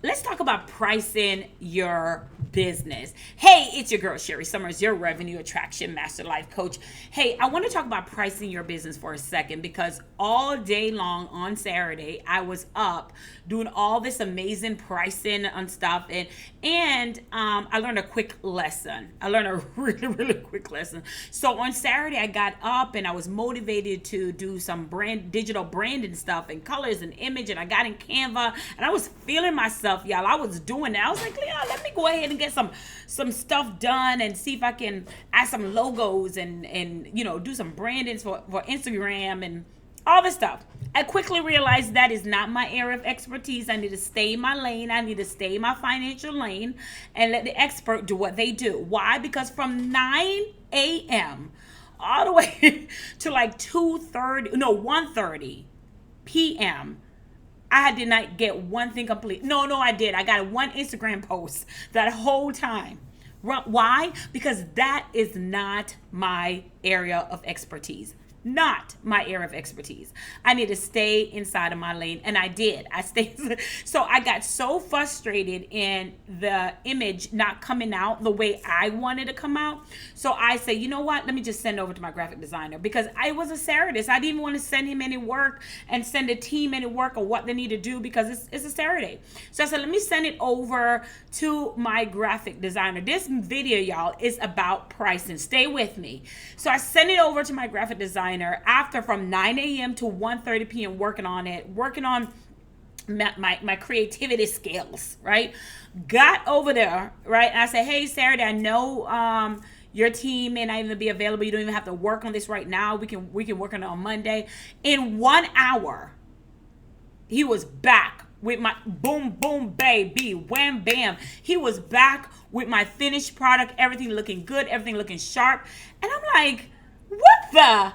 let's talk about pricing your business. Hey, it's your girl Sherri Summers, your revenue attraction master life coach. Hey, I want to talk about pricing your business for a second because all day long on Saturday I was up doing all this amazing pricing on stuff, and I learned a quick lesson. I learned a really quick lesson. So on Saturday I got up and I was motivated to do some digital branding stuff and colors and image, and I got in Canva and I was feeling myself, y'all. I was doing that. I was like, yeah, let me go ahead and get some stuff done and see if I can add some logos and do some branding for Instagram and all this stuff. I quickly realized that is not my area of expertise. I need to stay in my lane. I need to stay in my financial lane and let the expert do what they do. Why? Because from 9 a.m. all the way to like 1:30 p.m., I did not get one thing complete. No, I did. I got one Instagram post that whole time. Why? Because that is not my area of expertise. Not my area of expertise. I need to stay inside of my lane, and I did. I stayed. So I got so frustrated in the image not coming out the way I wanted to come out. So I said, you know what? Let me just send it over to my graphic designer, because I was a Saturday. I didn't even want to send him any work and send a team any work or what they need to do, because it's a Saturday. So I said, let me send it over to my graphic designer. This video, y'all, is about pricing. Stay with me. So I sent it over to my graphic designer after from 9 a.m. to 1:30 p.m. working on my creativity skills, right? Got over there, right? And I said, hey, Sarah, I know your team may not even be available. You don't even have to work on this right now. We can work on it on Monday. In 1 hour, he was back with my boom, baby, wham, bam. He was back with my finished product, everything looking good, everything looking sharp. And I'm like, what the?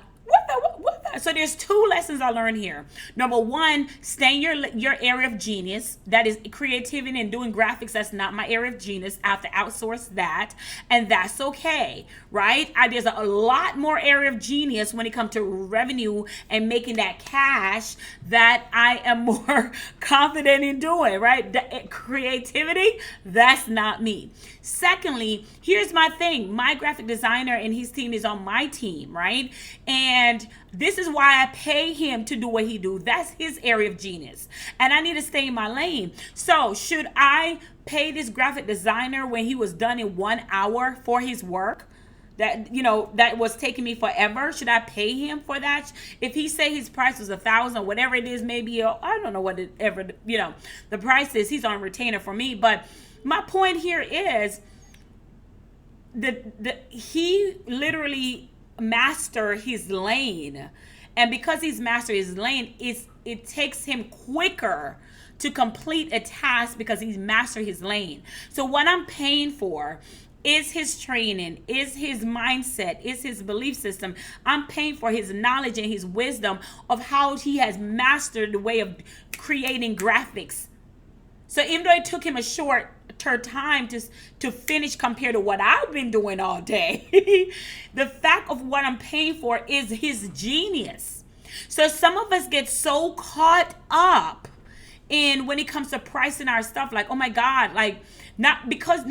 So there's two lessons I learned here. Number one, stay in your area of genius. That is creativity and doing graphics. That's not my area of genius. I have to outsource that, and that's okay, right? There's a lot more area of genius when it comes to revenue and making that cash that I am more confident in doing, right? Creativity, that's not me. Secondly, here's my thing. My graphic designer and his team is on my team, right? And this is why I pay him to do what he do. That's his area of genius. And I need to stay in my lane. So should I pay this graphic designer when he was done in 1 hour for his work? That was taking me forever. Should I pay him for that? If he say his price was $1,000, whatever it is, maybe I don't know what the price is. He's on retainer for me. But my point here is he literally master his lane, and because he's mastered his lane, it takes him quicker to complete a task because he's mastered his lane. So what I'm paying for is his training, is his mindset, is his belief system. I'm paying for his knowledge and his wisdom of how he has mastered the way of creating graphics. So even though it took him a short time to finish compared to what I've been doing all day, the fact of what I'm paying for is his genius. So some of us get so caught up in when it comes to pricing our stuff, like, oh my God, like not because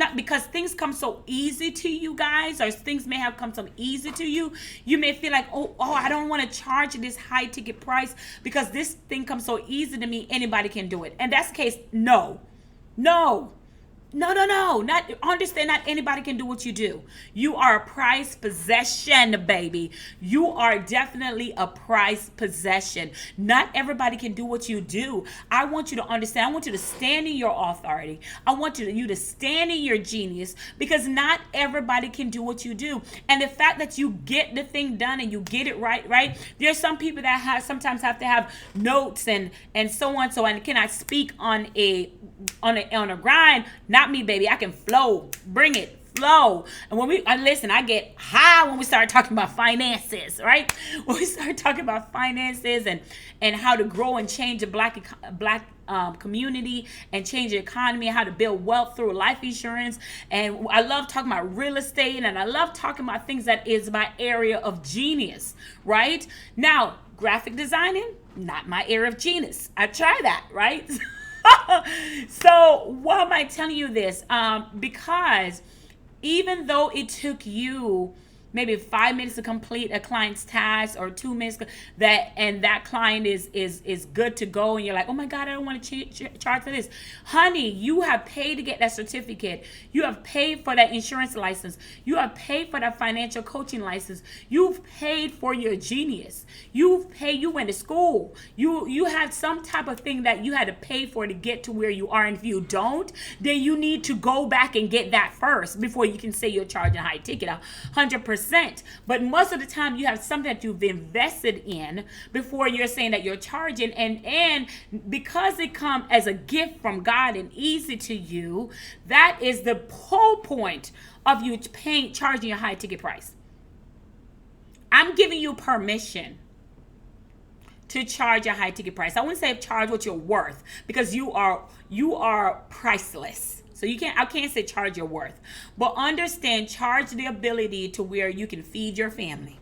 things come so easy to you guys, or things may have come so easy to you, you may feel like, oh, I don't want to charge this high ticket price because this thing comes so easy to me, anybody can do it. And that's the case. No. Not understand. Not anybody can do what you do. You are a prized possession, baby. You are definitely a prized possession. Not everybody can do what you do. I want you to understand. I want you to stand in your authority. I want you to stand in your genius, because not everybody can do what you do. And the fact that you get the thing done and you get it right? There's some people that sometimes have to have notes and so on. So I cannot speak on a grind. Not me, baby. I can flow. Bring it. Flow. And when I get high when we start talking about finances, right? When we start talking about finances and how to grow and change the black community and change the economy, how to build wealth through life insurance. And I love talking about real estate, and I love talking about things that is my area of genius, right? Now, graphic designing, not my area of genius. I try that, right? So why am I telling you this? Because even though it took you maybe 5 minutes to complete a client's task or 2 minutes, that client is good to go, and you're like, oh my god, I don't want to charge for this. Honey, you have paid to get that certificate. You have paid for that insurance license. You have paid for that financial coaching license. You've paid for your genius. You went to school. You had some type of thing that you had to pay for to get to where you are. And if you don't, then you need to go back and get that first before you can say you're charging high ticket 100%. But most of the time you have something that you've invested in before you're saying that you're charging, and because it comes as a gift from God and easy to you, that is the whole point of you charging a high ticket price. I'm giving you permission to charge a high ticket price. I wouldn't say charge what you're worth, because you are priceless. So I can't say charge your worth, but understand, charge the ability to where you can feed your family.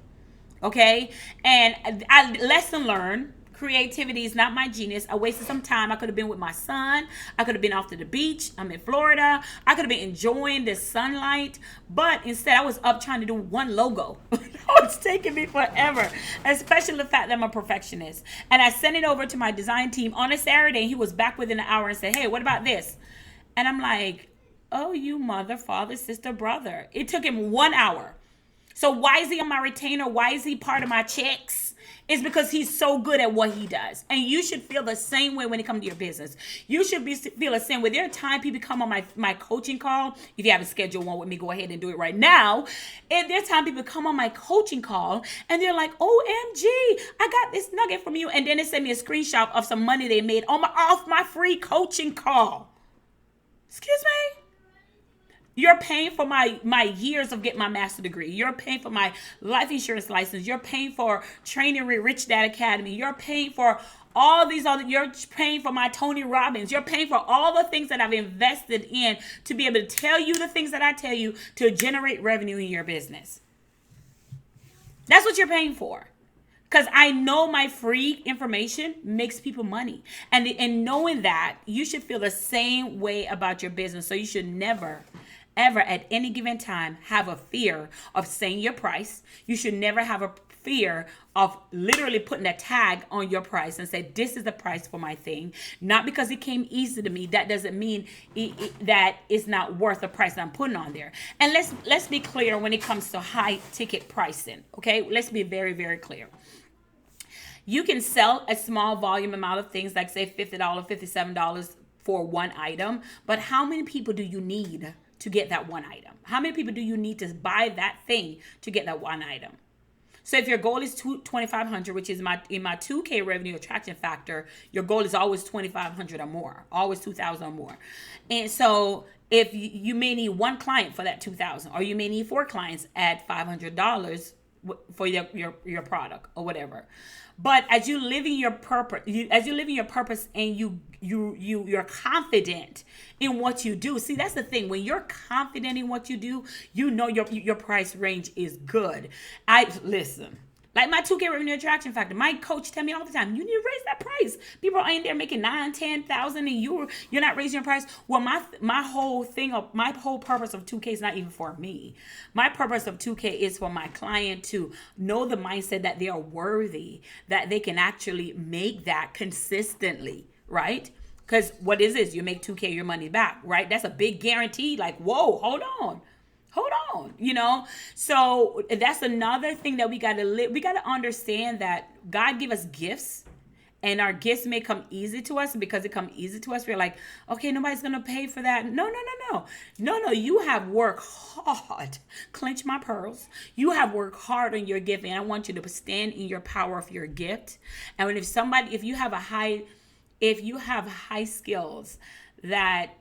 Okay? And lesson learned. Creativity is not my genius. I wasted some time. I could have been with my son. I could have been off to the beach. I'm in Florida. I could have been enjoying the sunlight. But instead, I was up trying to do one logo. It's taking me forever, especially the fact that I'm a perfectionist. And I sent it over to my design team on a Saturday, and he was back within an hour and said, hey, what about this? And I'm like, oh, you mother, father, sister, brother. It took him 1 hour. So why is he on my retainer? Why is he part of my checks? It's because he's so good at what he does. And you should feel the same way when it comes to your business. You should feel the same way. There are times people come on my coaching call. If you haven't scheduled one with me, go ahead and do it right now. And there's times people come on my coaching call and they're like, OMG, I got this nugget from you. And then they send me a screenshot of some money they made off my free coaching call. Excuse me? You're paying for my years of getting my master's degree. You're paying for my life insurance license. You're paying for training with Rich Dad Academy. You're paying for all these other, you're paying for my Tony Robbins. You're paying for all the things that I've invested in to be able to tell you the things that I tell you to generate revenue in your business. That's what you're paying for. Because I know my free information makes people money. And knowing that, you should feel the same way about your business. So you should never, ever at any given time have a fear of saying your price. You should never have a fear of literally putting a tag on your price and say, this is the price for my thing. Not because it came easy to me. That doesn't mean that it's not worth the price that I'm putting on there. And let's be clear when it comes to high ticket pricing. Okay, let's be very, very clear. You can sell a small volume amount of things, like say $50, $57 for one item. But how many people do you need to get that one item? How many people do you need to buy that thing to get that one item? So if your goal is 2,500, which is in my 2K revenue attraction factor, your goal is always 2,500 or more, always 2,000 or more. And so if you may need one client for that 2,000, or you may need 4 clients at $500 for your product or whatever. But as you live in your purpose, and you're confident in what you do. See, that's the thing. When you're confident in what you do, you know your price range is good. Listen. Like my 2K revenue attraction factor, my coach tell me all the time, you need to raise that price. People are in there making $9,000, $10,000, and you're not raising your price. Well, my whole purpose of 2K is not even for me. My purpose of 2K is for my client to know the mindset that they are worthy, that they can actually make that consistently, right? Because what is this? You make 2K, your money back, right? That's a big guarantee. Like, whoa, hold on, so that's another thing that we got to live. We got to understand that God give us gifts, and our gifts may come easy to us. And because it come easy to us, we're like, okay, nobody's going to pay for that. No. You have worked hard. Clench my pearls. You have worked hard on your gift. And I want you to stand in your power of your gift. And if you have high skills that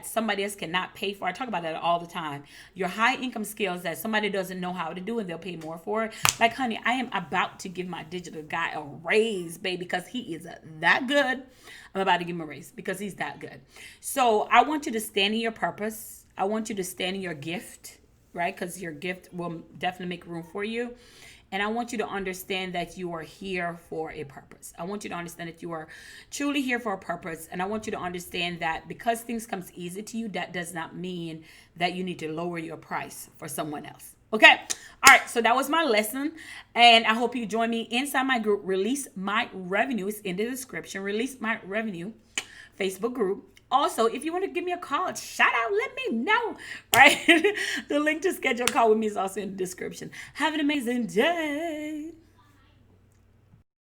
somebody else cannot pay for. I talk about that all the time. Your high income skills that somebody doesn't know how to do and they'll pay more for it. Like, honey, I am about to give my digital guy a raise, baby, because he is that good. I'm about to give him a raise because he's that good. So I want you to stand in your purpose. I want you to stand in your gift, right? Because your gift will definitely make room for you. And I want you to understand that you are here for a purpose. I want you to understand that you are truly here for a purpose. And I want you to understand that because things comes easy to you, that does not mean that you need to lower your price for someone else. Okay. All right. So that was my lesson. And I hope you join me inside my group, Release My Revenue. It's in the description. Release My Revenue Facebook group. Also, if you want to give me a call, shout out, let me know. All right. The link to schedule a call with me is also in the description. Have an amazing day.